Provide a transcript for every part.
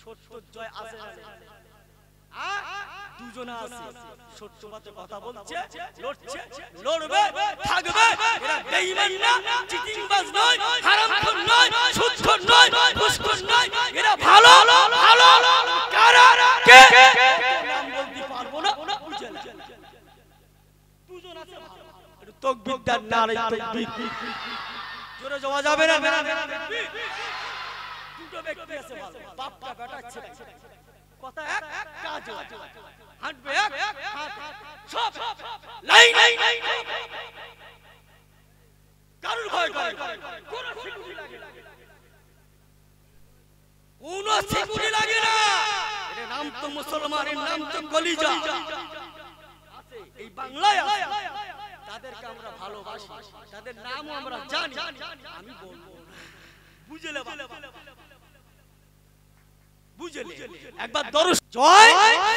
সত্যর জয় আছে দুজনে আছে সত্যবাদে কথা বলছে লড়ছে লড়বে থাকবে এরা বেঈমান না চিটিংবাজ নয় হারামখোর নয় সুদখোর নয় ঘুষখোর নয় এরা ভালো ভালো কারা কে নাম বলতে পারবো না বুঝে না দুজন আছে ভালো একটু তাকবীর দেন নারে তাকবীর জোরে যাওয়া যাবে না দুটো ব্যক্তি আছে ভালো বাপটা বেটা ছেলে কথা এক কাজ হাঁটবে এক হাত সব লাইন কারুর ভয় করে কোন সিকিউরিটি লাগে না কোন সিকিউরিটি লাগে না এর নাম তো মুসলমানের নাম তো কলিজা আছে এই বাংলায় আছে তাদেরকে আমরা ভালোবাসি তাদের নামও আমরা জানি আমি বলবো না বুঝলে বুঝলে একবার দরুদ জয়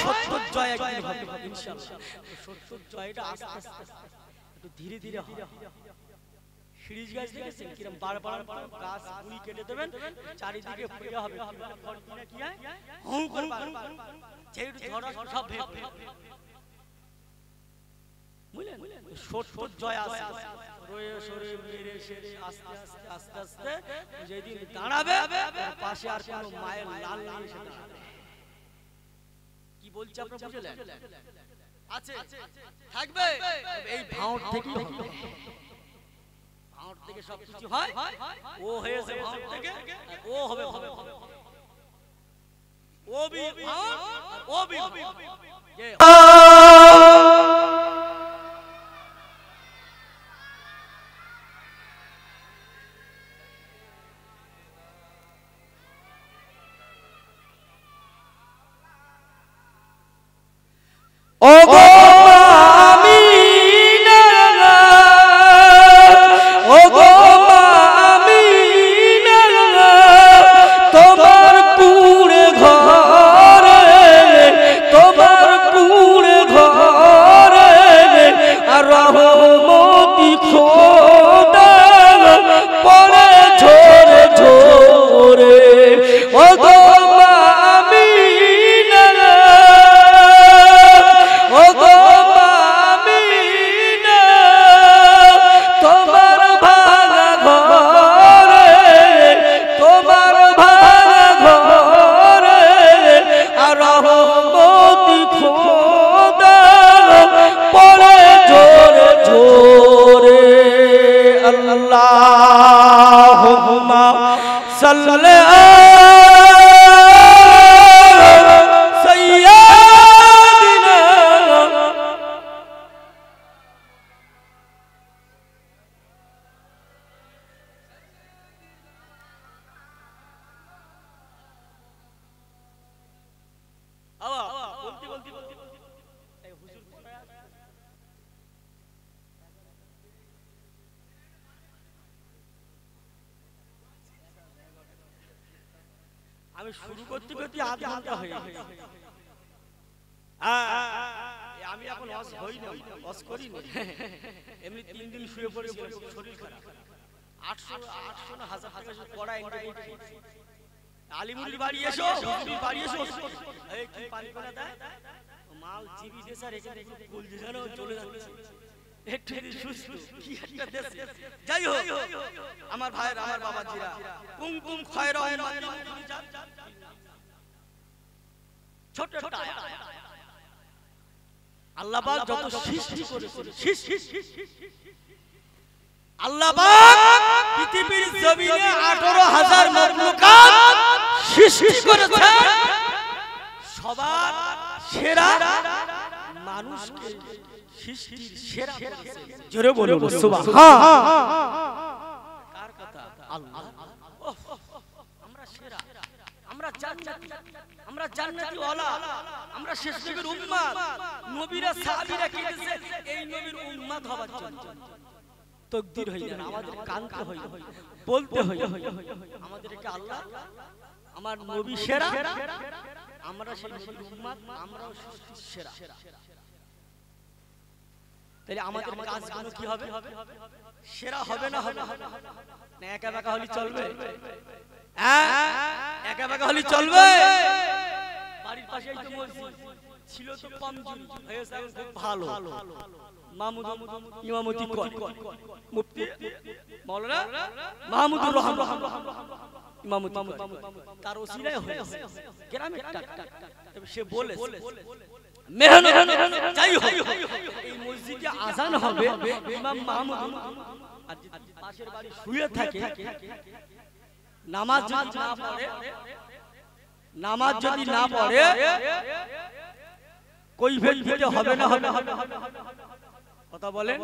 সত্যর জয় একদিন হবে ইনশাআল্লাহ সত্যর জয়টা আস্তে আস্তে একটু ধীরে ধীরে হবে শিরিষ গাছ দেখেছেন কিরকম বারবার গাছ গুড়ি কেটে দেবেন চারিদিকে ফুলে হবে ফলকিনা কি হয় হউ করে বারবার যেহেতু ঝড় আসবে সব ভেবে বুঝলেন সত্যর জয় আসে রয়ে সরে মেরে সেরে আস্তে আস্তে আস্তে আস্তে যেদিন দাঁড়াবে পাশে আর কোনো মায়ের লাল লাল এসে দাঁড়াবে কি বলছে আপনি বুঝলেন আছে থাকবে এই ভাঁড় থেকে ভাঁড় থেকে সব কিছু হয় ও হয়েছে ভাঁড় থেকে ও হবে হবে ও বি ভাঁড় ও বি যে ওগো আমিনা ওগো আমিনা তোমার পুরে ঘরে আর রহমতি খোদা পড়ে ঝরে ঝরে ওগো Allahumma salli ala sayyidina আমি শুরু করতে করতে আধা ঘন্টা হয়ে গেছে আমি এখন ওয়াজ হই না ওয়াজ করি না এমনি 3 দিন শুয়ে পড়েছি শরীর খারাপ 800 না 1000 টাকা পড়া এন্টারটেইনমেন্ট আলিমুল বাড়ি এসো হুজুরি বাড়ি এসো এই কি পানি কোনা দেয় মাল জিবি দে স্যার এখানে ফুল দিয়ে জানো চলে যাচ্ছে একটু সুস্থ কি একটা দেশ যাই হোক আমার ভাইরা আমার বাবাজিরা কুমকুম খয়রান ছোট ছোট আল্লাহ পাক যত সৃষ্টি করেছেন আল্লাহ পাক পৃথিবীর জমিনে 18000 মাখলুকাত সৃষ্টি করেছেন সবার সেরা মানুষকে সৃষ্টির সেরা জোরে বলুন সুবহান কার কথা আল্লাহ আমরা সেরা আমরা জান্নাতি ওয়ালা আমরা শেষ নবীর উম্মত নবীরা সাহাবীরা কি দিয়েছে এই নবীর উম্মত হওয়ার জন্য তাকদীর হই না আমাদের কানতে হই বলতে হই আমাদেরকে আল্লাহ আমার নবী সেরা আমরা সেই নবীর উম্মত আমরাও সেরা তাহলে আমাদের কাজগুলো কি হবে সেরা হবে না হবে না একা একা হলে চলবে একা একা হলে চলবে? বাড়ির পাশেই তো মসজিদ ছিল, তো কমজোরি হয়েছে, এখন খুব ভালো। মাহমুদ ইমামতি করে, মুফতি মাওলানা মাহমুদুর রহমান ইমামতি তার ওসিলায় হয়েছে গ্রামে টাক। তবে সে বলেছে মেহনত যাই হোক এই মসজিদে আজান হবে, ইমাম মাহমুদ আর পাশের বাড়ি শুয়ে থাকে, নামাজ যদি না পড়ে কৈফিয়ত দিতে হবে না? হবে কথা বলেন।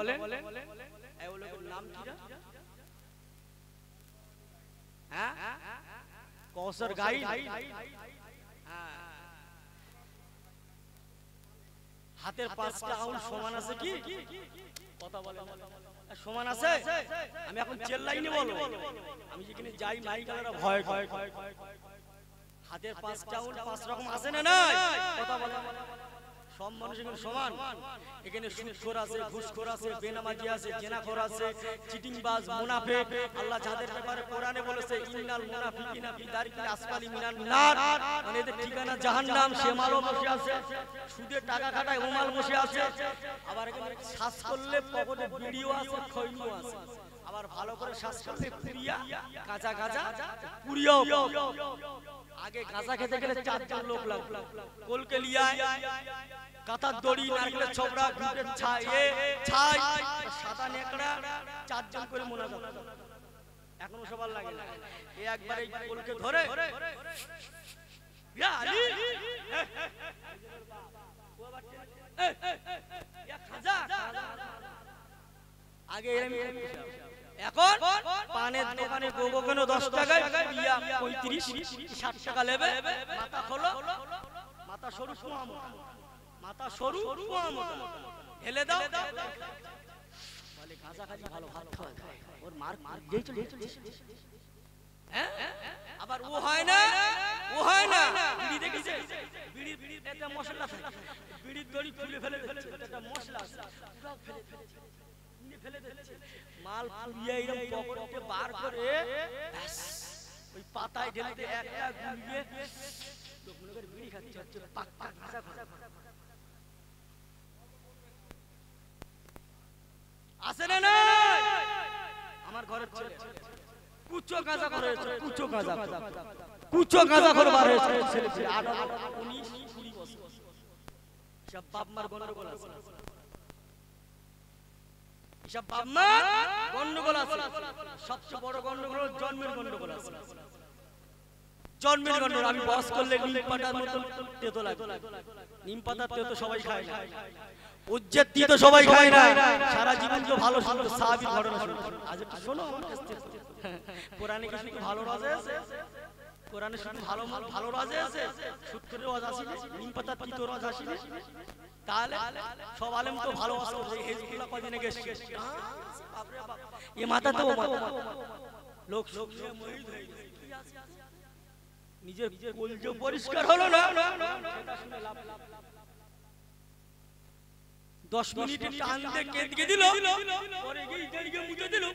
এই লোকের নাম কি রে? হ্যাঁ, কৌসর গাই। হাতের 5টা আঙুল সমান আছে কি? কথা বলেন, সমান আছে? আমি এখন চেল্লাইনি বলো, আমি যেখানে যাই মাইকালারা ভয় ভয়। হাতের 5টা আঙুল 5 রকম আছে না? নাই? কথা বলেন। সব মানুষ এখানে সমান? এখানে সুদখোর আছে, ঘুষখোর আছে, বেনামাজি আছে, জেনাখোর আছে, চিটিংবাজ, মুনাফিক। আল্লাহ যাদের ব্যাপারে কোরআনে বলেছে ইন্নাল মুনাফিকিনা ফি দারিকিল আসফালি মিনান নার, মানে এদের ঠিকানা জাহান্নাম। সে মালও বসে আছে, সুদের টাকা খাটায় ও মাল বসে আছে। আবার এখানে শ্বাস করলে পকেটে বিড়িও আছে, খৈনিও আছে। আবার ভালো করে শ্বাস করলে পুরিয়া, কাঁচা কাঁচা পুরিয়াও। আগে গাঁজা খেতে গেলে 4জন লোক লাগতো, কোলকে লিয়ায়, কাতার দড়ি, নারকেলের ছোবড়া, ঘুটের ছাই, সাদা নেকড়া, 4জন করে মোনাজাত। এখনো সবার লাগে না। এ একবার এই কোলকে ধরে ইয়া আলী আগে এখন পানের দোকানে গোগো কেন 10 টাকায়, ইয়া 35-60 টাকা নেবে। মাথা খোলো, মাথা সরু সোয়া মোটা, মাথা সরু সোয়া মোটা, ঢেলে দাও। বলে গাঁজা খালি ভালো, ভাত খাওয়া ওর মার যেই চলে হ্যাঁ। আবার ও হয় না, বিড়ি দেখেছে, বিড়ি একটা মশলা থাকে, বিড়ির দড়ি খুলে ফেলে দিচ্ছে, একটা মশলা আছে, পুরো ফেলে দিচ্ছে। মাল পুড়িয়ে এরকম পকেটে বার করে ওই পাতায় ঢেলে একটা গুলিয়ে লোক মনে করে বিড়ি খাচ্ছে, হচ্ছে পাক পাক গাঁজা খাচ্ছে। আছে না? না আমার ঘরের ছেলে কুচো গাঁজা করে, কুচো গাঁজা করে বার হয়েছে ছেলে, 18-19-20 বছর। সব বাপ মার গন্ডগোল আছে, সব বাপ মার গন্ডগোল আছে। সবচেয়ে বড় গন্ডগোল হলো জন্মের গন্ডগোল আছে, জন্মের গন্ডগোল। আমি বস করলে নিম পাতার মতো তেতো লাগে, নিম পাতার তেতো সবাই খায় না, উজ্জত দিয়ে তো সবাই খায় না। সারা জীবন তো ভালো শুনতো, সাহাবীর ঘটনা শুনতো। আজ একটু শোনো, কোরআনে কি শুধু ভালো রাজে আছে? কোরআনে শুধু ভালো রাজে আছে? সূত্রের রাজ আসি না, নিম পাতার তিতো রাজ আসি না? তাহলে সব আলেম তো ভালো আছে। হেজবুল্লাহ কদিন আগে এসেছে, বাপরে বাপ, এ মাথা তো লোক মহিদ হয়ে গেছে। নিজের কলজে পরিষ্কার হলো না, সেটা শুনে লাভ। 10 মিনিটে টান দিয়ে কেটে দিল, পরে গিয়ে জড়িয়ে মুছে দিল।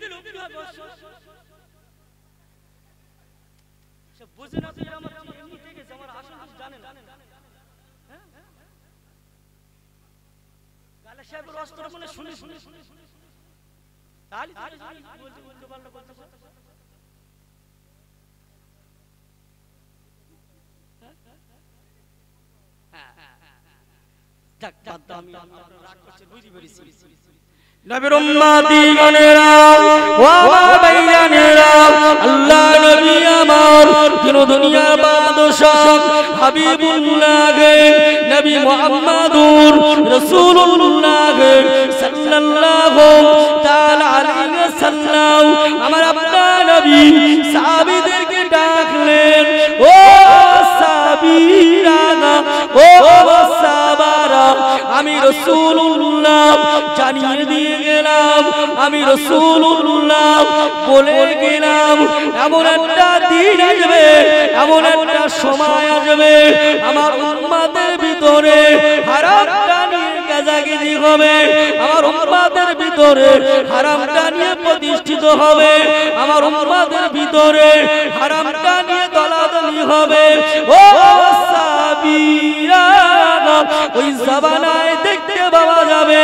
সব বুঝে না, তুই আমার এমনি থেকে আমার আসল কিছু জানে না। গালে সাহেবের অস্ত্র মনে শুনে তাহলে বলতে বলতে পারলো বলতে। নবীর উম্মতি গণেরা, ও আমার ভাইজানেরা, আল্লাহ নবী আমার দিন দুনিয়ার বাদশাহ হাবিবুল্লাহ নবী মুহাম্মদুর রাসূলুল্লাহ সাল্লাল্লাহু তাআলা আলাইহি ওয়াসাল্লাম আমার আপনার নবী সাহাবীদেরকে ডাকলেন, ও সাহাবীরা, ও সাহাবারা, আমি রাসূলুল্লাহ জানিয়ে দিয়ে গেলাম, আমি রাসূলুল্লাহ বলে গেলাম, এমন একটা দিন আসবে, এমন একটা সময় আসবে, আমার উম্মতের ভিতরে হারামটা নিয়ে গাজাগিজি হবে, আমার উম্মতের ভিতরে হারামটা নিয়ে প্রতিষ্ঠিত হবে, আমার উম্মতের ভিতরে হারামটা নিয়ে দলাদলি হবে ও সাবিরা ওই জামানায় দেখতে পাওয়া যাবে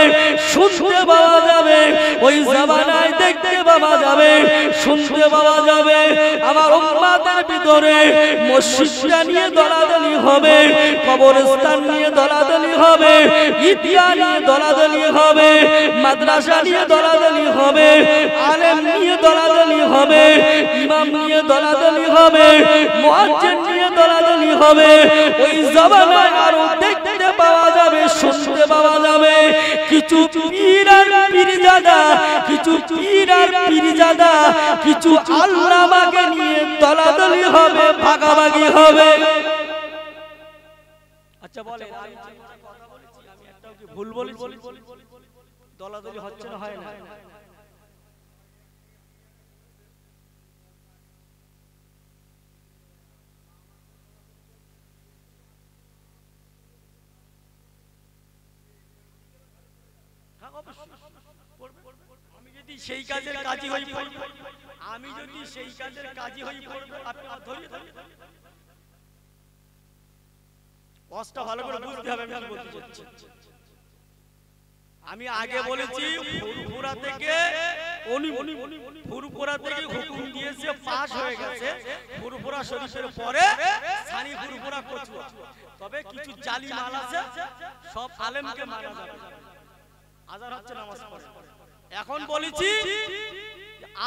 শুনতে পাওয়া যাবে ওই জামানায় দেখতে পাওয়া যাবে শুনতে পাওয়া যাবে আমার উম্মতের ভিতরে মসজিদটা নিয়ে দলাদলি হবে কবরস্থান নিয়ে দলাদলি হবে ঈদগাহ নিয়ে দলাদলি হবে মাদ্রাসা নিয়ে দলাদলি হবে আলেম নিয়ে দলাদলি হবে ইমাম নিয়ে দলাদলি হবে মুয়াজ্জিন নিয়ে দলাদলি হবে ওই জামানায় আরো দেখতে পাওয়া যাবে শুনতে পাওয়া যাবে কিছু পীর আর পীরজাদা কিছু পীর আর পীরজাদা কিছু আল্লামাকে নিয়ে দলাদলি হবে ভাগাভাগি হবে আচ্ছা বলে আমি কথা বলেছি আমি একটাও কি ভুল বলেছি দলাদলি হচ্ছে না হয় না আমি যদি সেই কাজের কাজী হই আমি যদি সেই কাজের কাজী হই আপনি ধরি কষ্ট ভালো করে বুঝতে হবে আমি বলতে চাচ্ছি আমি আগে বলেছি ফুরফুরা থেকে ফুরফুরা থেকে হুকুম দিয়েছে পাস হয়ে গেছে ফুরফুরা শরীফের পরে সানি ফুরফুরা কচুয়া তবে কিছু জালি মাল আছে সব আলেমকে মানা যাবে আজান হচ্ছে নামাজ পড়ে এখন বলেছি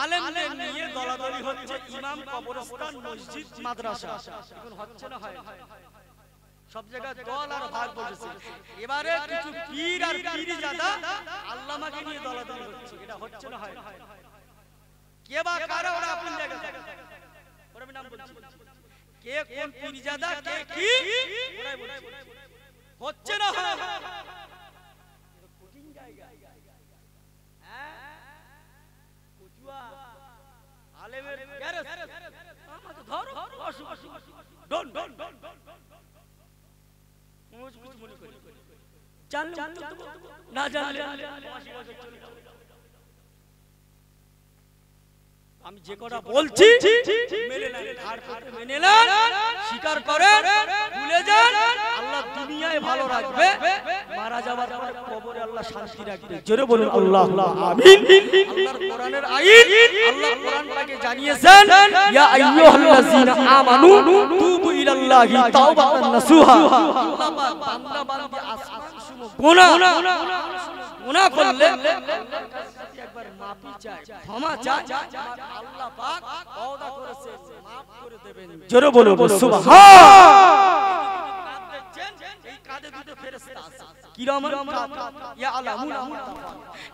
আলেমদের নিয়ে দলাদলি হচ্ছে ইমাম কবরস্থান মসজিদ মাদ্রাসা এখন হচ্ছে না হয় সব জায়গায় দল আর ভাগ বসেছে এবারে কিছু পীর আর পীরজাদা আল্লামাকে নিয়ে দলাদলি হচ্ছে এটা হচ্ছে না হয় কে বা কারা ওরা আপন জায়গা ওরা আমি নাম বলছি কে কোন পীরজাদা কে কি ওরাই বলছে হচ্ছে না হয় কঠিন জায়গা কচুয়া আলেমের গ্যারেজ আমাকে ধরো ডন ডন ডন না জানলে আমি যে কথা বলছি মেনে নেন স্বীকার করেন ভুলে যান আল্লাহ দুনিয়ায় ভালো রাখবে মারা যাওয়ার পর কবরে আল্লাহ শান্তি রাখবে জোরে বলুন আল্লাহ আমিন আল্লাহর কোরআনের আইন আল্লাহ কোরআন পাকে জানিয়েছেন ইয়া আইয়ুহাল্লাযিনা আমানু তুবু ইলাল্লাহি তাওবাতান নাসুহা আল্লাহ পাক বান্দা বান্দি আসমান শুনো গুনাহ করলে একবার মাফি চায় ক্ষমা চায় আল্লাহ পাক ওয়াদা করেছেন maaf করে দেবেন জোরে বলুন সুবহান এই কাঁধে দুটো ফেরেশতা আছে কিরামান ইয়া আলামুনা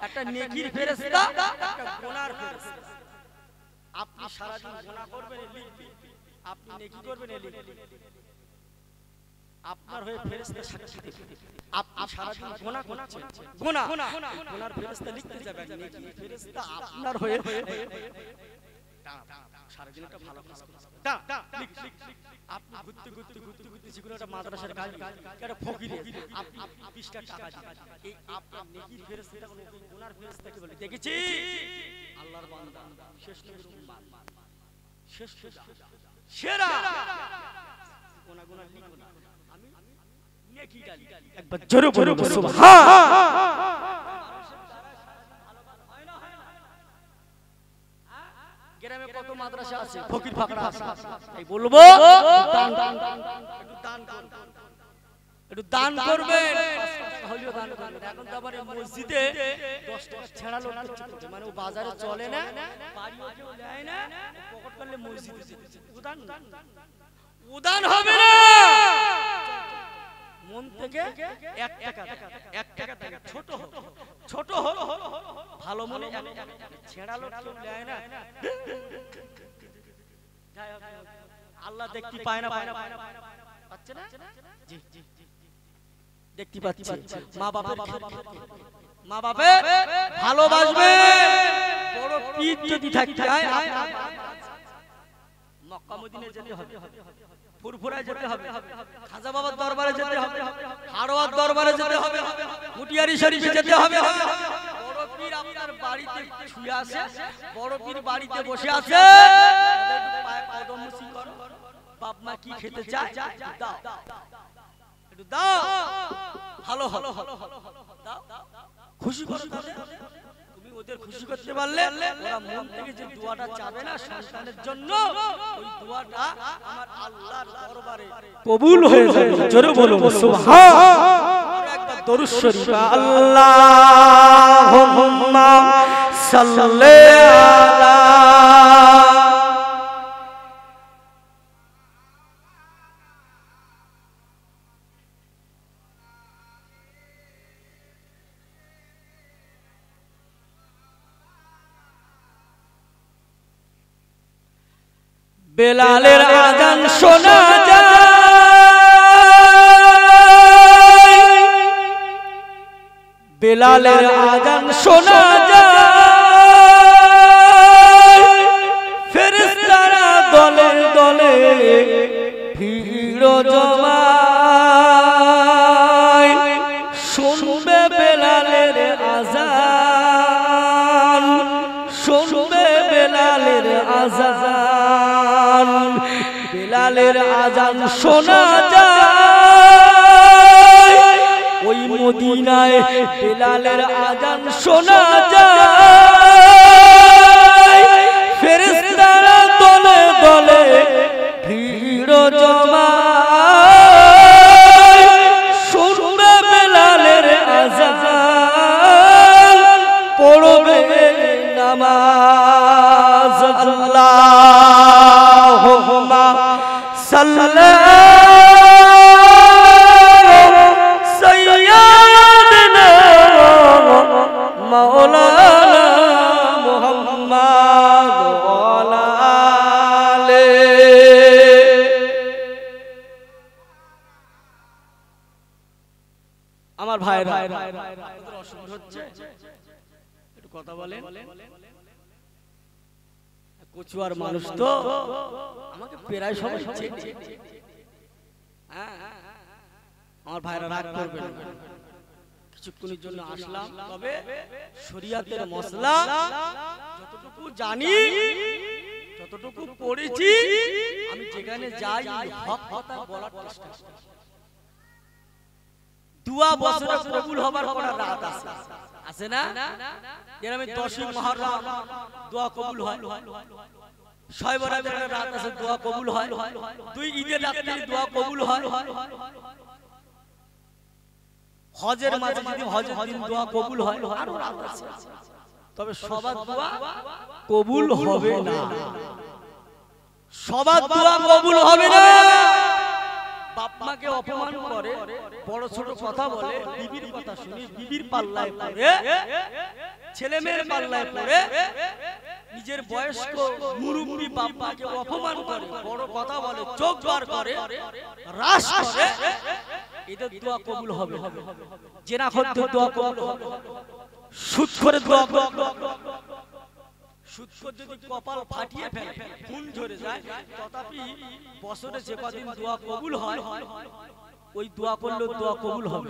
একটা নেকির ফেরেশতা একটা গুনার ফেরেশতা আপনি সারা দিন গুনাহ করবেন লিখবেন আপনি নেকি করবেন লিখবেন আপনার হয়ে ফেরেশতা সাক্ষী দেবে আপনি সারা দিন গুনাহ করছেন গুনার ফেরেশতা লিখতে যাবেন নেকি ফেরেশতা আপনার হয়ে সারা দিন একটা ভালো কাজ করছেন আপনি ঘুরতে যেগুলো একটা মাদ্রাসার কাজ একটা ফকিরে আপনি 20টা টাকা দিবেন এই আপনার নেকির ফেরেশতা গুনার ফেরেশতাকে বলে দেখেছি আল্লাহর বান্দা শেষ নবীর উম্মত শেষ সেরা গুনাহ লিখো না আমি নেকি ডালি একবার জোরে বলুন সুবহান গ্রামে কত মাদ্রাসা আছে ফকির ফাকরা আছে তাই বলবো একটু দান করবেন হলিও দান করবেন এখন তো আবার মসজিদে 10 টাকা ছেড়া লোক মানে ও বাজারে চলে না বাড়িও কেউ দেয় না পকেট করলে মসজিদে যেতে উদান হবে না মন থেকে 1 টাকা ছোট ভালো মনে ছেড়া লোক কেউ দেয় না আল্লাহ দেখতে পায় না পাচ্ছে না জি দেখতে পাচ্ছি মা বাপের ভালোবাসবে বড় পীর যদি থাকতে হয় মক্কা মদিনা যেতে হবে ফুরফুরায় যেতে হবে খাজা বাবার দরবারে যেতে হবে হাড়োয়ার দরবারে যেতে হবে মুটিয়ারি শরীফে যেতে হবে বড় পীর আপনার বাড়িতে শুয়ে আছে বড় পীর বাড়িতে বসে আছে পায়ে কদম মুসি করো বাপ মা কি খেতে চায় দাও, একটু দাও, ভালো ভালো দাও, খুশি করো তাদের। তুমি ওদের খুশি করতে পারলে ওরা মন থেকে যে দোয়াটা চাবে না সন্তানের জন্য, ওই দোয়াটা আমার আল্লাহর দরবারে কবুল হয়ে যাবে। জোরে বলুন সুবহান। একবার দরুদ শরীফ আল্লাহুম্মা সাল্লি আলা বেলালের আযান শোনা যায়, বেলালের আযান শোনা যায়, ফেরেশতারা দলে দলে ভিড় জমায়, শুনবে বেলালের আযান, শুনবে বেলালের আযান, বেলালের আযান শোনা যায়, ওই মদিনায় বেলালের আযান শোনা যায়, ফেরেশতারা দলে দলে ভিড় জমায়, শুনবে বেলালের আযান, পড়বে নামাজ। আল্লাহুম্মা সাল্লি সাইয়্যিদানা মাওলানা মুহাম্মদ ওয়া আলা আমার ভাইরা, অসুবিধা হচ্ছে একটু কথা বলেন। কচুয়ার মানুষ তো আমাকে প্রায় সবাই চেনে। আমার ভাইরা রাগ করবেন না, কিছুক্ষণের জন্য আসলাম, তবে শরীয়তের মশলা যতটুকু জানি, যতটুকু পড়েছি, আমি যেখানে যাই হক কথা বলার চেষ্টা করি। দুয়া বছরে কবুল হবার পর রাত আছে, আছে না? এর আমি 10ই মুহররম দোয়া কবুল হয়, 6 বরাতের রাত আছে দোয়া কবুল হয়, 2 ঈদের রাতে দোয়া কবুল হয়, হজের মাঝে যদি হজের দিন দোয়া কবুল হয়, আরো রাত আছে। তবে সবার দোয়া কবুল হবে না, সবার দোয়া কবুল হবে না। বাপ মাকে অপমান করে, বড় ছোট কথা বলে, বিবির কথা শুনি, বিবির পাল্লায় পড়ে, ছেলে মেয়ের পাল্লায় পড়ে, নিজের বয়স্ক মুরুব্বি বাপ মাকে অপমান করে, বড় কথা বলে, চোখ বার করে, রাশ করে, এদের দোয়া কবুল হবে। জেনাখোরদের দোয়া কবুল হবে, সুদখোরের দোয়া কবুল হবে। সুদখোর যদি কপাল ফাটিয়ে ফেলে, খুন ঝরে যায়, তথাপি বছরে যে কদিন দোয়া কবুল হয়, ওই দোয়া করলে দোয়া কবুল হবে।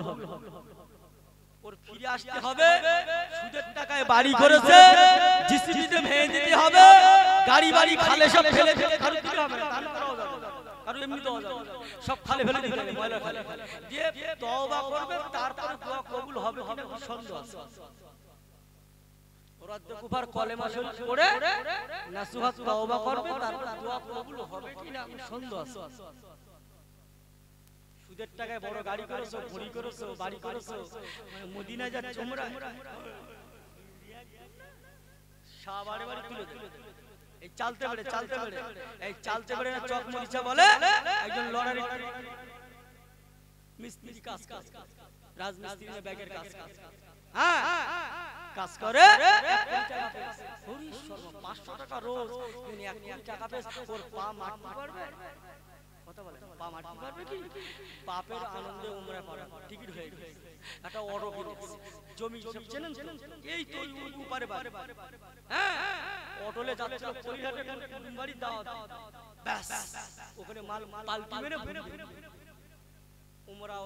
ওর ফিরে আসতে হবে, সুদের টাকায় বাড়ি করেছে, জিসিবিতে ভেঙে দিতে হবে, গাড়ি বাড়ি খালে সব ফেলে ফেলে কারো দিতে হবে না, দান করাও যাবে না, কারো এমনি দেওয়া যাবে না, সব খালে ফেলে দিতে হবে, ময়লা খালে দিয়ে তওবা করবে, তারপরে দোয়া কবুল হবে কিনা সন্দেহ আছে। ওরা কুফার কলেমা শরীফ পড়ে নাসুহাত তওবা করবে, তারপর দোয়া কবুল হবে কিনা সন্দেহ আছে। সুদের টাকায় বড় গাড়ি করেছো, ঘড়ি করেছো, বাড়ি করেছো, মানে মদিনায় যা চমড়া সাবারে বাড়ি তুলে দেবে। এই চালতে পারে, চালতে পারে, এই চালতে পারে না চক মরিচা বলে একজন লড়ারি মিস্ত্রি কাজ কাজ রাজমিস্ত্রি না ব্যাগের কাজ কাজ, হ্যাঁ কাজ করে 500 টাকা রোজ, তিনি 1 কোটি টাকা পেয়ে ওর পা মারতে পারবে? কথা বলে পা মারতে পারবে কি? বাপের আনন্দে উমরা করা টিকিট হয়ে গেছে, একটা অটো কিনেছে, জমি সব চেনেন, এই তো উপরে বাড়ি, হ্যাঁ অটোলে যাচ্ছে কলিহাটে বাড়ি দাওয়াত, ব্যাস ওখানে মাল পাল্টি মেরে উমরা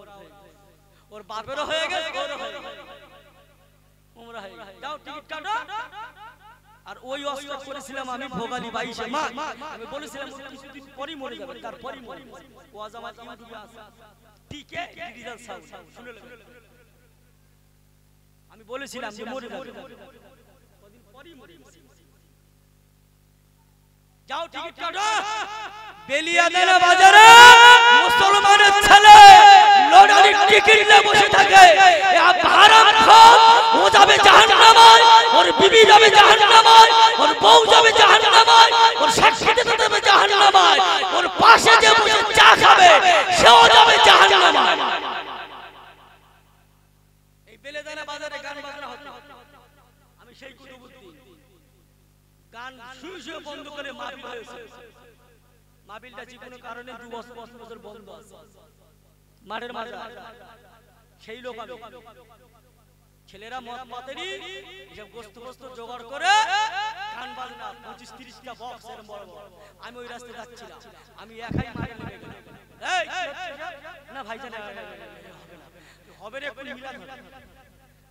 ওর বাপেরও হয়ে গেছে, ওরও হয়ে গেছে, উমরা হয়ে গেছে। যাও টিকিট কাটো, আর ওই অস্ত্র করেছিলাম আমি ভোগালী 22 মাস আমি বলেছিলাম কিছুদিন পরেই মরে যাবে তারপরই মরে ওয়াজ আমার ইউটিউবে আছে টিকে ডিজিটাল সাউন্ড শুনে আমি বলেছিলাম যে মরে যাবে কদিন পরেই মরে যাবে যাও টিকিট কাটো বেলিয়াদানা বাজারে মুসলমানের ছেলে লটারি টিকিট নিয়ে বসে থাকে এ হারামখোর ও যাবে জাহান্নামে ওর বিবি যাবে জাহান্নামে ওর বউ যাবে জাহান্নামে ওর সাক্ষীতে যাবে জাহান্নামে ওর পাশে যে বসে চা খাবে সেও যাবে জাহান্নামে এই বেলিয়াদানা বাজারে গান বাজনা হচ্ছে আমি সেই কুতুবুদ্দিন গান শুয়ে বন্ধ করে মাহফিল হয়েছে মাহফিলটা যে কোনো কারণে 2 বছর বন্ধ আছে মাঠের মাঝে সেই লোক আমি ছেলেরা মত মাতেরি এসব গোস্ত জোগাড় করে গান বাজনা 25-30টা বক্স এর বড় বড় আমি ওই রাস্তায় যাচ্ছিলাম আমি একাই মাঠে নেমে গেলাম এই না ভাইজান হবে রে কোন মিলাদ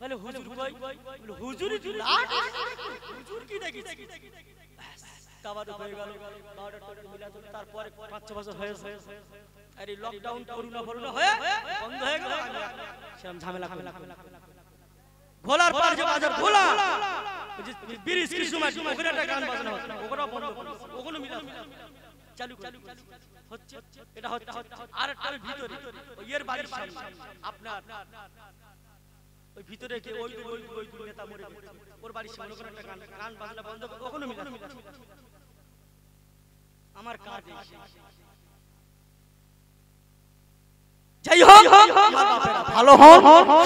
বলে হুজুর কই বলে হুজুরই তুই হুজুর কি দেখিস তাবাদ হয়ে গেল 12টা মিলাদ তারপরে 5-6 বছর হয়েছে আর এই লকডাউন করোনা হয়ে বন্ধ হয়ে গেল সেরকম ঝামেলা ভোলার পার যে বাজার ভোলা ব্রিজ কি সময় ওখানে একটা গান বাজনা হচ্ছে ওখানেও বন্ধ করেছে ওখানেও মিলাদ চালু হচ্ছে এটা হচ্ছে আর একটা ভিতরে ওই এর বাড়ির সামনে আপনার ওই ভিতরে কে ওই নেতা মরে গেছে ওর বাড়ির সামনে ওখানে একটা গান বাজনা বন্ধ ওখানেও মিলাদ আমার কাজ যাই হোক ভালো হন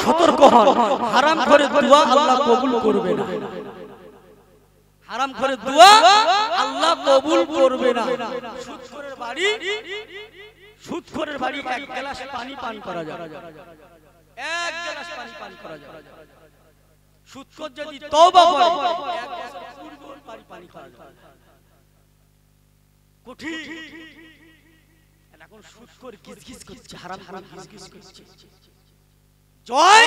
সতর্ক হন হারাম করে দোয়া আল্লাহ কবুল করবে না হারাম করে দোয়া আল্লাহ কবুল করবে না সুদখোরের বাড়ি এক গ্লাস পানি পান করা যায় এক গ্লাস পানি পান করা যায় সুদখোর যদি তওবা করে এক বছর পূর্বে পানি খাওয়া যায় কঠিন এখন সুদখোর কিসকিস করছে হারাম গিজগিজ করছে জয়